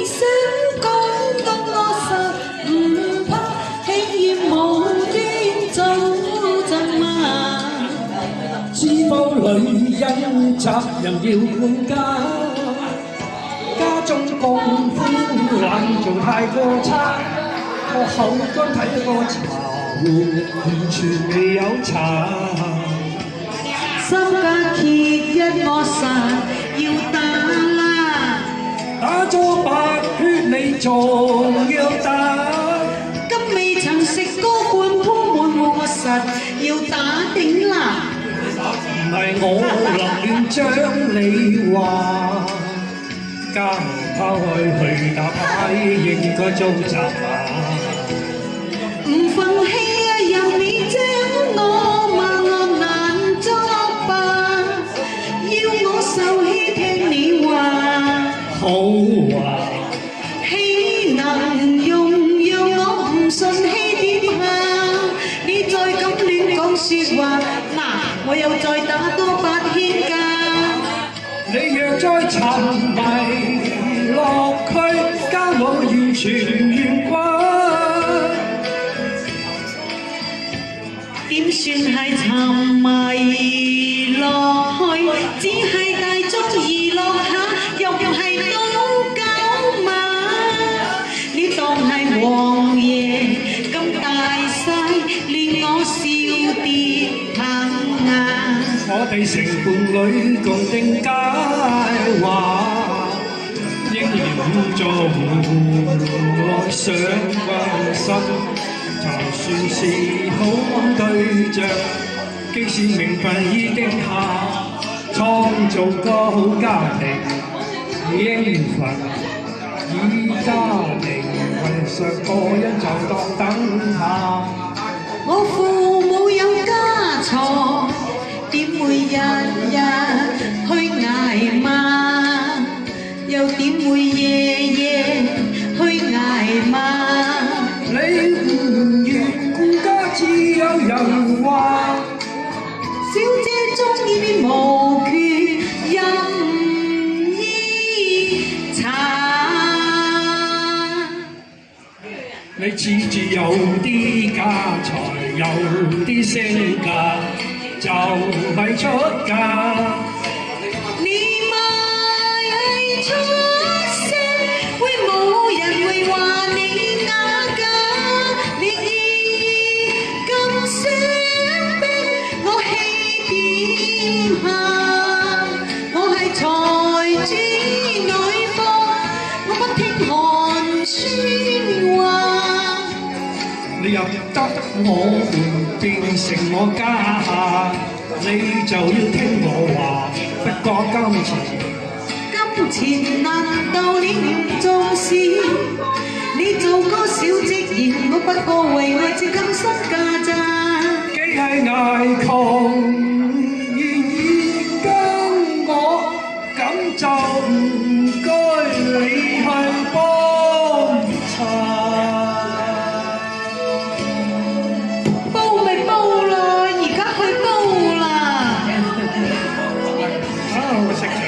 想講得我實唔怕，輕易無端走陣嘛。知否女人責任要管家，家中功夫懶做太過差，我口乾睇個茶壺，完全未有茶。三家揭一我實要打啦，打咗白血你仲要打，今未曾食過罐鋪滿戶我實要打頂啦。唔係我立亂將你話，家務拋開去打牌應該遭責罵。唔忿氣啊，任你將我罵我難作罷，要我受氣聽你話，好話氣能用讓我唔順氣點下？你再咁亂講説話，嗱我又再打多8圈㗎。你若再沉迷落去，家我完全唔願歸。點算係沉迷落去？只係大眾娛樂下，又係賭狗馬。你當係王爺咁大細，令我笑跌棚牙。我哋成伴侶共定佳話，應嚴做愛上關心。就算是好對象，即使名分已定下，創造個好家庭，應份以家庭為上個人就當等下。我父母有家財，點會日日去捱罵？又點會夜夜去捱罵？你唔願顧家，只有人話小姐鍾意啲無權任意查。你恃住有啲家財，有啲性格，就係出嫁。你咪出聲，會冇人會話你啞㗎。你咁想逼我氣點下？我係財主女方，我不聽寒酸話。你入得我門，變成我家下，你就要聽我話。不過金錢難道你唔重視？你做個小職員，我不過為愛接咁身價咋。既係捱窮，願意跟我，咁就唔該你去幫襯。煲咪煲咯，而家去煲啦。我識唱。